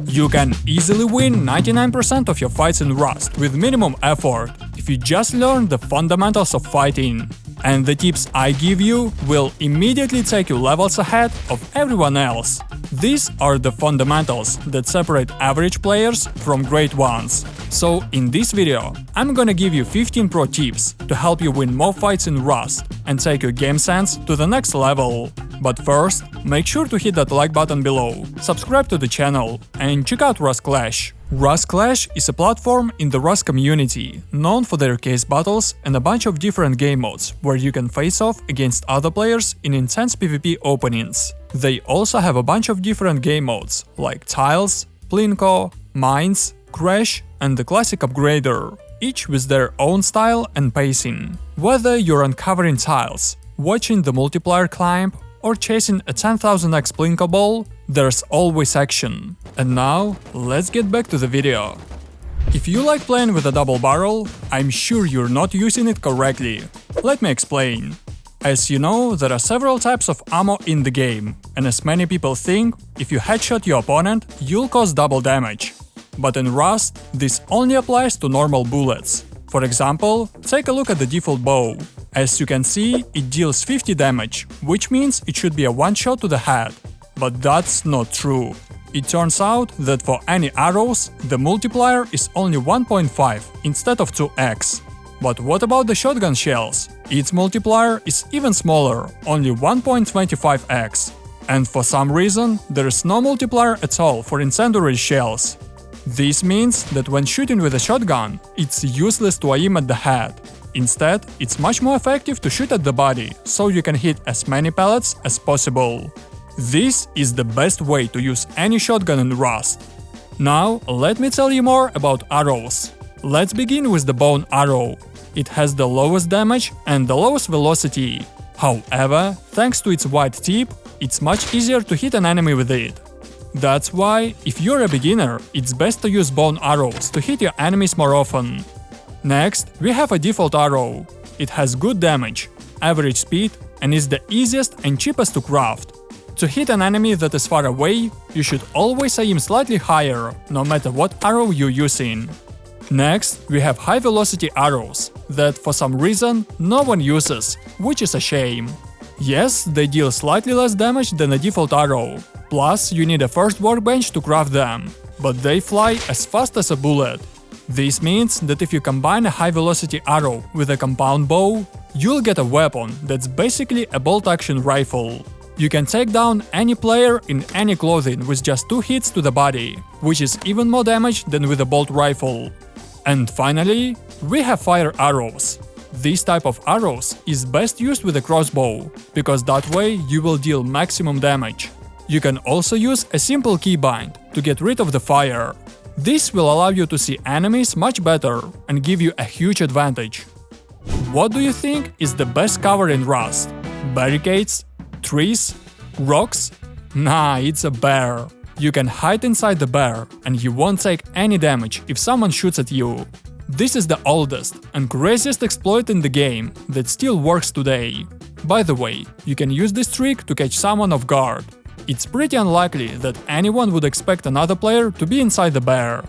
You can easily win 99% of your fights in Rust with minimum effort if you just learn the fundamentals of fighting. And the tips I give you will immediately take you levels ahead of everyone else. These are the fundamentals that separate average players from great ones. So in this video, I'm gonna give you 15 pro tips to help you win more fights in Rust and take your game sense to the next level. But first, make sure to hit that like button below, subscribe to the channel and check out Rust Clash. Rust Clash is a platform in the Rust community, known for their case battles and a bunch of different game modes where you can face off against other players in intense PvP openings. They also have a bunch of different game modes like Tiles, Plinko, Mines, Crash and the Classic Upgrader, each with their own style and pacing. Whether you're uncovering tiles, watching the multiplier climb, or chasing a 10,000x Plinko ball, there's always action. And now, let's get back to the video. If you like playing with a double barrel, I'm sure you're not using it correctly. Let me explain. As you know, there are several types of ammo in the game, and as many people think, if you headshot your opponent, you'll cause double damage. But in Rust, this only applies to normal bullets. For example, take a look at the default bow. As you can see, it deals 50 damage, which means it should be a one-shot to the head. But that's not true. It turns out that for any arrows, the multiplier is only 1.5 instead of 2x. But what about the shotgun shells? Its multiplier is even smaller, only 1.25x. And for some reason, there is no multiplier at all for incendiary shells. This means that when shooting with a shotgun, it's useless to aim at the head. Instead, it's much more effective to shoot at the body, so you can hit as many pellets as possible. This is the best way to use any shotgun in Rust. Now, let me tell you more about arrows. Let's begin with the bone arrow. It has the lowest damage and the lowest velocity. However, thanks to its wide tip, it's much easier to hit an enemy with it. That's why, if you're a beginner, it's best to use bone arrows to hit your enemies more often. Next, we have a default arrow. It has good damage, average speed, and is the easiest and cheapest to craft. To hit an enemy that is far away, you should always aim slightly higher, no matter what arrow you're using. Next, we have high velocity arrows, that for some reason no one uses, which is a shame. Yes, they deal slightly less damage than a default arrow, plus you need a first workbench to craft them, but they fly as fast as a bullet. This means that if you combine a high-velocity arrow with a compound bow, you'll get a weapon that's basically a bolt-action rifle. You can take down any player in any clothing with just 2 hits to the body, which is even more damage than with a bolt rifle. And finally, we have fire arrows. This type of arrows is best used with a crossbow, because that way you will deal maximum damage. You can also use a simple keybind to get rid of the fire. This will allow you to see enemies much better and give you a huge advantage. What do you think is the best cover in Rust? Barricades? Trees? Rocks? Nah, it's a bear. You can hide inside the bear and you won't take any damage if someone shoots at you. This is the oldest and craziest exploit in the game that still works today. By the way, you can use this trick to catch someone off guard. It's pretty unlikely that anyone would expect another player to be inside the bear.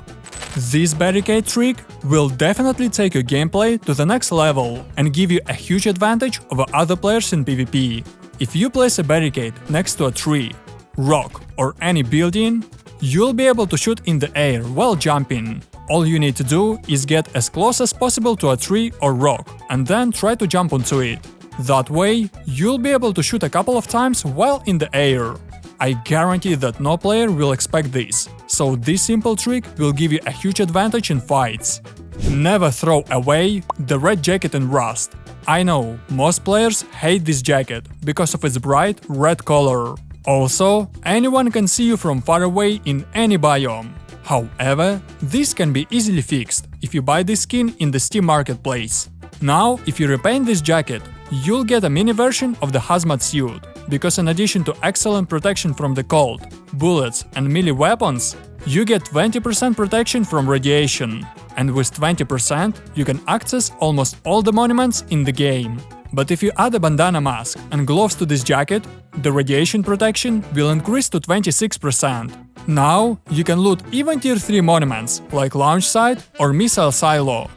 This barricade trick will definitely take your gameplay to the next level and give you a huge advantage over other players in PvP. If you place a barricade next to a tree, rock or any building, you'll be able to shoot in the air while jumping. All you need to do is get as close as possible to a tree or rock and then try to jump onto it. That way, you'll be able to shoot a couple of times while in the air. I guarantee that no player will expect this, so this simple trick will give you a huge advantage in fights. Never throw away the red jacket in Rust. I know, most players hate this jacket because of its bright red color. Also, anyone can see you from far away in any biome. However, this can be easily fixed if you buy this skin in the Steam marketplace. Now, if you repaint this jacket, you'll get a mini version of the hazmat suit, because in addition to excellent protection from the cold, bullets and melee weapons, you get 20% protection from radiation, and with 20% you can access almost all the monuments in the game. But if you add a bandana mask and gloves to this jacket, the radiation protection will increase to 26%. Now you can loot even tier 3 monuments like launch site or missile silo.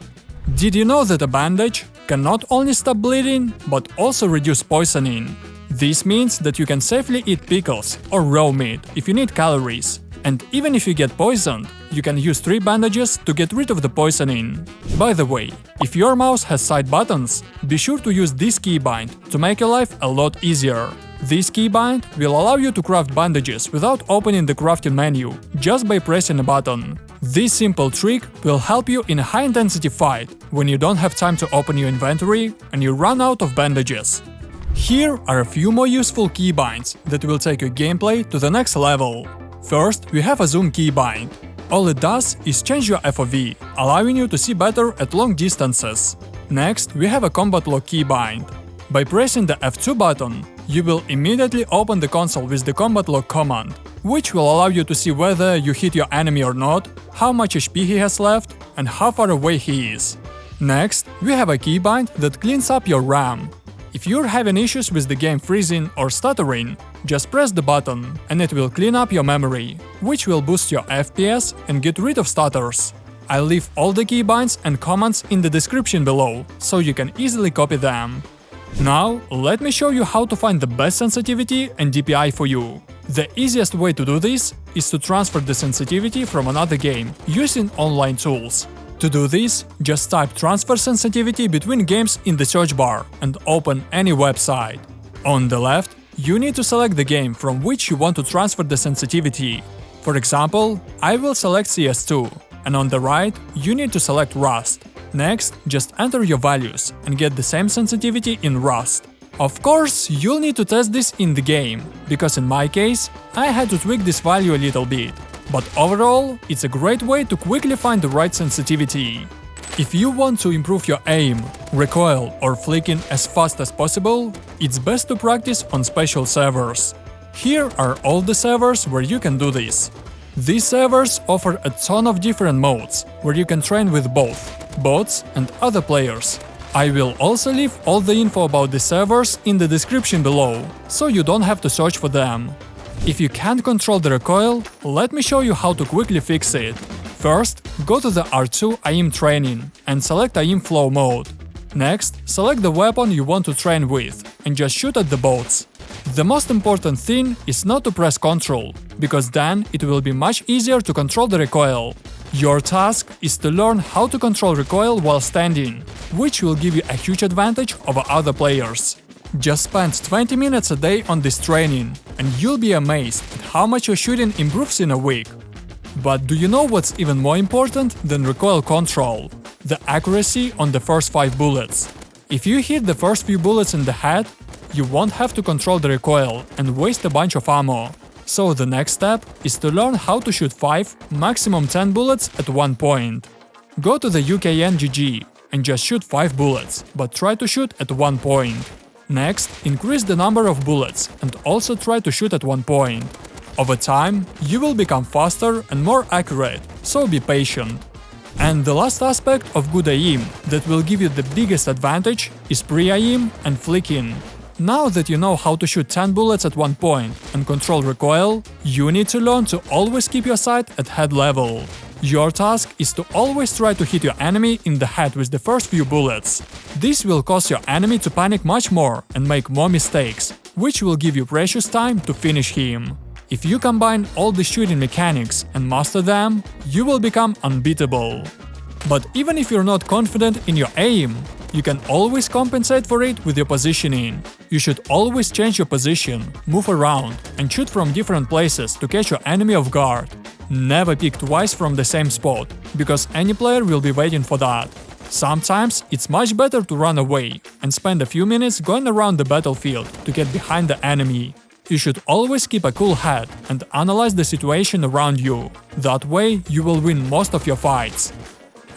Did you know that a bandage can not only stop bleeding but also reduce poisoning? This means that you can safely eat pickles or raw meat if you need calories. And even if you get poisoned, you can use 3 bandages to get rid of the poisoning. By the way, if your mouse has side buttons, be sure to use this keybind to make your life a lot easier. This keybind will allow you to craft bandages without opening the crafting menu, just by pressing a button. This simple trick will help you in a high-intensity fight, when you don't have time to open your inventory and you run out of bandages. Here are a few more useful keybinds that will take your gameplay to the next level. First, we have a zoom keybind. All it does is change your FOV, allowing you to see better at long distances. Next, we have a combat lock keybind. By pressing the F2 button, you will immediately open the console with the combat lock command, which will allow you to see whether you hit your enemy or not, how much HP he has left, and how far away he is. Next, we have a keybind that cleans up your RAM. If you're having issues with the game freezing or stuttering, just press the button and it will clean up your memory, which will boost your FPS and get rid of stutters. I'll leave all the keybinds and commands in the description below, so you can easily copy them. Now, let me show you how to find the best sensitivity and DPI for you. The easiest way to do this is to transfer the sensitivity from another game using online tools. To do this, just type transfer sensitivity between games in the search bar and open any website. On the left, you need to select the game from which you want to transfer the sensitivity. For example, I will select CS2, and on the right, you need to select Rust. Next, just enter your values and get the same sensitivity in Rust. Of course, you'll need to test this in the game, because in my case, I had to tweak this value a little bit. But overall, it's a great way to quickly find the right sensitivity. If you want to improve your aim, recoil or flicking as fast as possible, it's best to practice on special servers. Here are all the servers where you can do this. These servers offer a ton of different modes, where you can train with both bots and other players. I will also leave all the info about the servers in the description below, so you don't have to search for them. If you can't control the recoil, let me show you how to quickly fix it. First, go to the R2 aim training and select aim flow mode. Next, select the weapon you want to train with and just shoot at the bots. The most important thing is not to press Ctrl, because then it will be much easier to control the recoil. Your task is to learn how to control recoil while standing, which will give you a huge advantage over other players. Just spend 20 minutes a day on this training, and you'll be amazed at how much your shooting improves in a week. But do you know what's even more important than recoil control? The accuracy on the first 5 bullets. If you hit the first few bullets in the head, you won't have to control the recoil and waste a bunch of ammo. So the next step is to learn how to shoot 5, maximum 10 bullets at one point. Go to the UKNGG and just shoot 5 bullets, but try to shoot at one point. Next, increase the number of bullets and also try to shoot at one point. Over time, you will become faster and more accurate, so be patient. And the last aspect of good aim that will give you the biggest advantage is pre-aim and flicking. Now that you know how to shoot 10 bullets at one point and control recoil, you need to learn to always keep your sight at head level. Your task is to always try to hit your enemy in the head with the first few bullets. This will cause your enemy to panic much more and make more mistakes, which will give you precious time to finish him. If you combine all the shooting mechanics and master them, you will become unbeatable. But even if you're not confident in your aim, you can always compensate for it with your positioning. You should always change your position, move around, and shoot from different places to catch your enemy off guard. Never pick twice from the same spot, because any player will be waiting for that. Sometimes it's much better to run away and spend a few minutes going around the battlefield to get behind the enemy. You should always keep a cool head and analyze the situation around you. That way you will win most of your fights.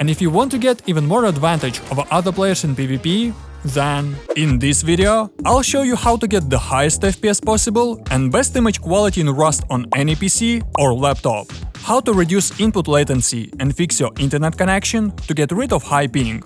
And if you want to get even more advantage over other players in PvP, then in this video I'll show you how to get the highest FPS possible and best image quality in Rust on any PC or laptop, how to reduce input latency and fix your internet connection to get rid of high ping.